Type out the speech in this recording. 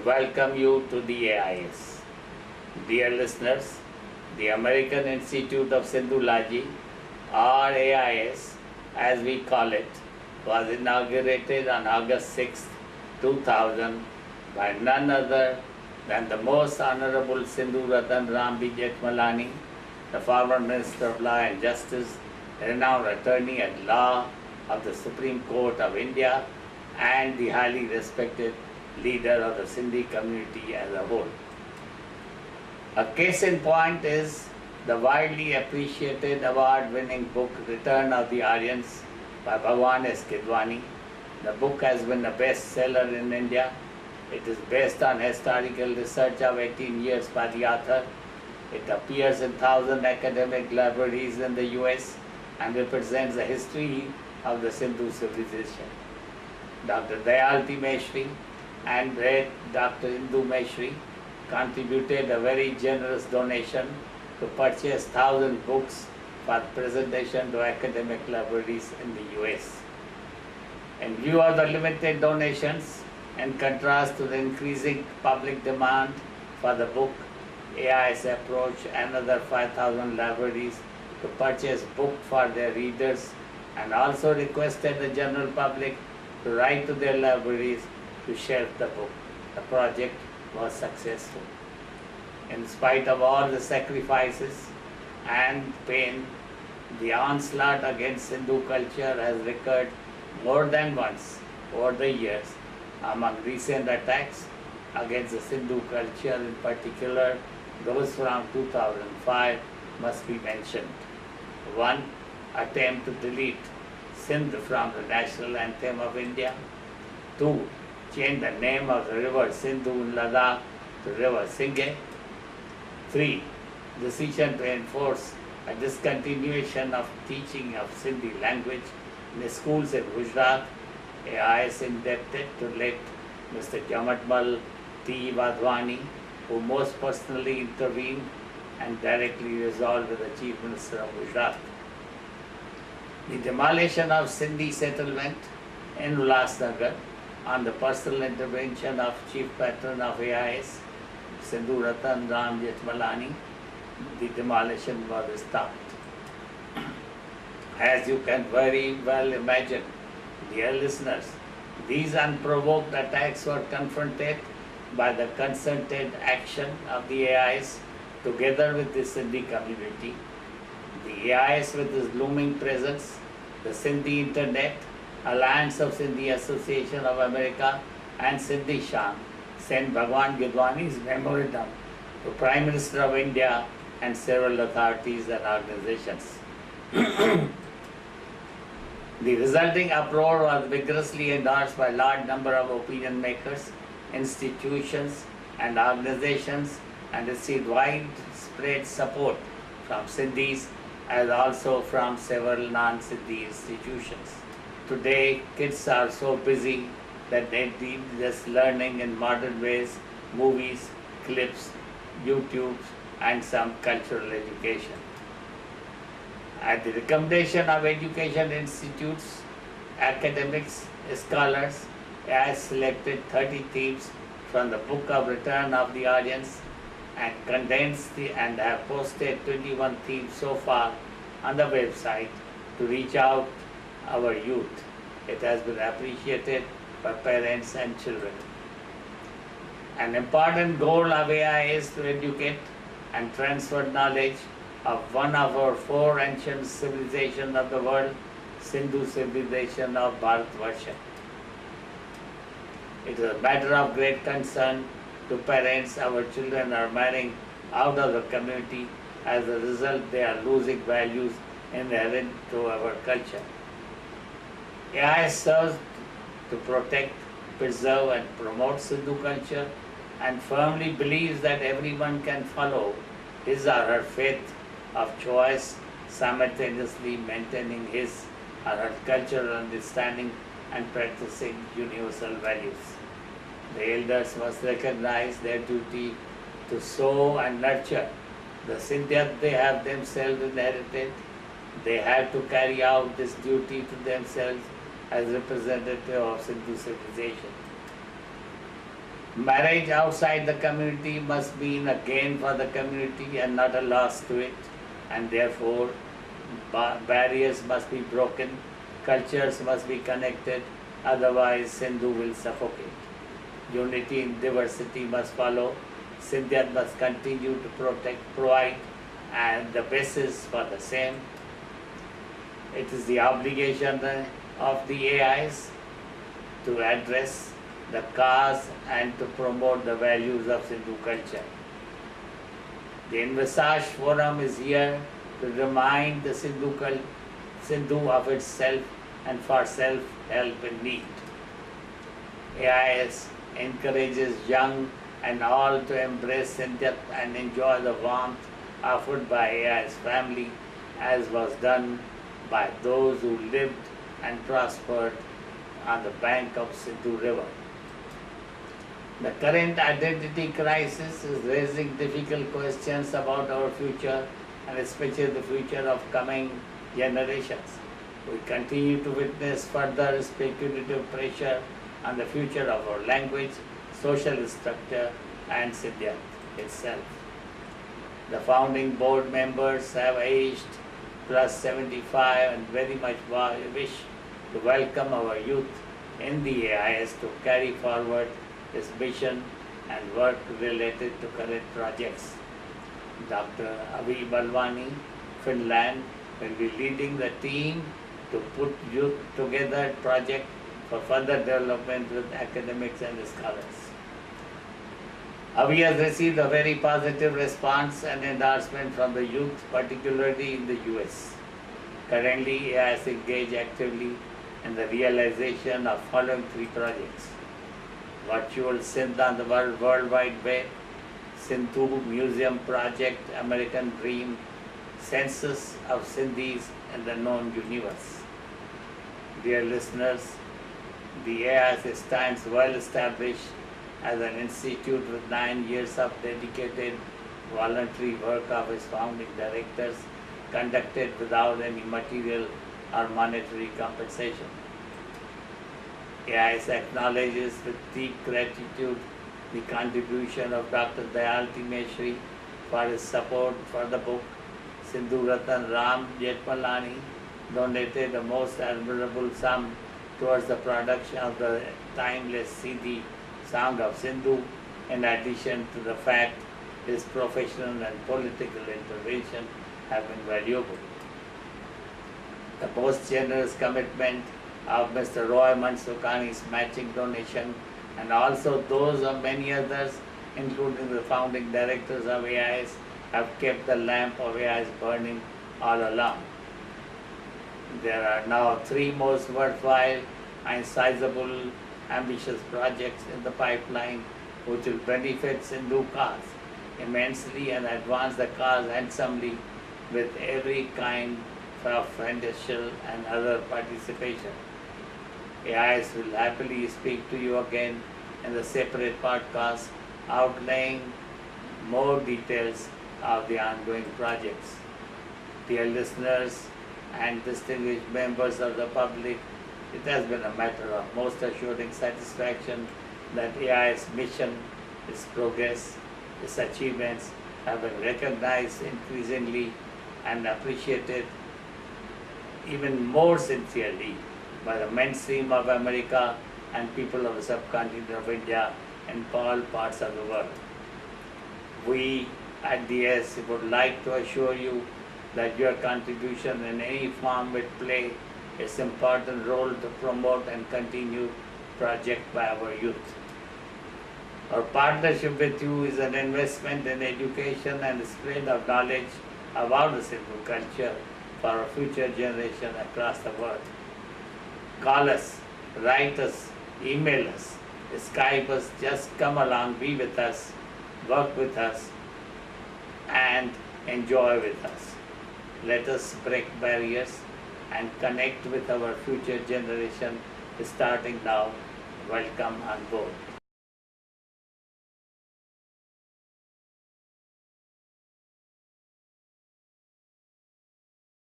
welcome you to the AIS. Dear listeners, the American Institute of Sindhulogy, or AIS as we call it, was inaugurated on August 6, 2000 by none other than the most Honorable Sindhu Ratan Ram Jetmalani, the former Minister of Law and Justice, renowned attorney at law of the Supreme Court of India, and the highly respected leader of the Sindhi community as a whole. A case in point is the widely appreciated award-winning book Return of the Aryans by Bhagwan S. Kidwani. The book has been a bestseller in India. It is based on historical research of 18 years by the author. It appears in 1,000 academic libraries in the US and represents the history of the Sindhu civilization. Dr. Dayalti Meshri and Dr. Indu Meshri contributed a very generous donation to purchase 1,000 books for presentation to academic libraries in the US. In view of the limited donations, in contrast to the increasing public demand for the book, AIS approached another 5,000 libraries to purchase books for their readers and also requested the general public to write to their libraries to shelf the book. The project was successful. In spite of all the sacrifices and pain, the onslaught against Sindhu culture has recurred more than once over the years. Among recent attacks against the Sindhu culture, in particular those from 2005, must be mentioned. One, attempt to delete Sindh from the national anthem of India. Two, change the name of the river Sindhu in Ladakh to river Singhe. Three, decision to enforce a discontinuation of teaching of Sindhi language in the schools in Gujarat. AIS indebted to late Mr. Jamatmal T. Wadhwani, who most personally intervened and directly resolved with the Chief Minister of Gujarat. The demolition of Sindhi settlement in Ulhasnagar on the personal intervention of Chief Patron of AIS, Sindhu Ratan Ram Jetmalani, the demolition was stopped. As you can very well imagine, dear listeners, these unprovoked attacks were confronted by the concerted action of the AIS together with the Sindhi community. The AIS, with its looming presence, the Sindhi Internet, Alliance of Sindhi Association of America, and Sindhi Shan, sent Bhagwan Gidwani's memorandum to Prime Minister of India and several authorities and organizations. The resulting uproar was vigorously endorsed by a large number of opinion makers, institutions, and organizations, and received widespread support from Sindhis as also from several non-Sindhi institutions. Today, kids are so busy that they need just learning in modern ways, movies, clips, YouTube, and some cultural education. At the recommendation of education institutes, academics, scholars, AIS selected 30 themes from the Book of Return of the Aryans and condensed and have posted 21 themes so far on the website to reach out our youth. It has been appreciated by parents and children. An important goal of AIS is to educate and transfer knowledge of one of our four ancient civilizations of the world, Sindhu civilization of Bharatvarsha. It is a matter of great concern to parents. Our children are marrying out of the community. As a result, they are losing values inherent to our culture. AIS serves to protect, preserve, and promote Sindhu culture and firmly believes that everyone can follow his or her faith of choice, simultaneously maintaining his or her cultural understanding and practicing universal values. The elders must recognize their duty to sow and nurture the Sindhyat they have themselves inherited. They have to carry out this duty to themselves as representative of Sindhu civilization. Marriage outside the community must be a gain for the community and not a loss to it, and therefore barriers must be broken, cultures must be connected, otherwise Sindhu will suffocate. Unity in diversity must follow. Sindhyat must continue to provide, and the basis for the same. It is the obligation of the AIs to address the cause and to promote the values of Sindhu culture. The Envisage Forum is here to remind the Sindhu of itself and for self-help in need. AIS encourages young and all to embrace Sindhyat and enjoy the warmth offered by AIS family, as was done by those who lived and prospered on the bank of Sindhu River. The current identity crisis is raising difficult questions about our future and especially the future of coming generations. We continue to witness further speculative pressure on the future of our language, social structure, and Sindhyat itself. The founding board members have aged plus 75 and very much wish to welcome our youth in the AIS to carry forward this mission and work related to current projects. Dr. Avi Balwani, Finland, will be leading the team to put youth together project for further development with academics and scholars. Avi has received a very positive response and endorsement from the youth, particularly in the US. Currently, AIS engaged actively in the realization of following 3 projects: Virtual Sindh on the World Wide Web, Sindhu Museum Project, American Dream, Census of Sindhis in the Known Universe. Dear listeners, the AIS stands well established as an institute with 9 years of dedicated voluntary work of its founding directors, conducted without any material or monetary compensation. AIS acknowledges with deep gratitude the contribution of Dr. Dayal Timeshri for his support for the book. Sindhu Ratan Ram Jetmalani donated a most admirable sum towards the production of the timeless CD Song of Sindhu, in addition to the fact his professional and political intervention have been valuable. The most generous commitment of Mr. Roy Mansukani's matching donation and also those of many others, including the founding directors of AIS, have kept the lamp of AIS burning all along. There are now 3 most worthwhile and sizable ambitious projects in the pipeline which will benefit Sindhu cause immensely and advance the cause handsomely with every kind of financial and other participation. AIS will happily speak to you again in the separate podcast outlining more details of the ongoing projects. Dear listeners and distinguished members of the public, it has been a matter of most assuring satisfaction that AI's mission, its progress, its achievements have been recognized increasingly and appreciated even more sincerely by the mainstream of America and people of the subcontinent of India and all parts of the world. We at DS would like to assure you that your contribution in any form will play its important role to promote and continue project by our youth. Our partnership with you is an investment in education and spread of knowledge about the Sindhu culture for our future generation across the world. Call us, write us, email us, Skype us, just come along, be with us, work with us, and enjoy with us. Let us break barriers and connect with our future generation starting now. Welcome on board.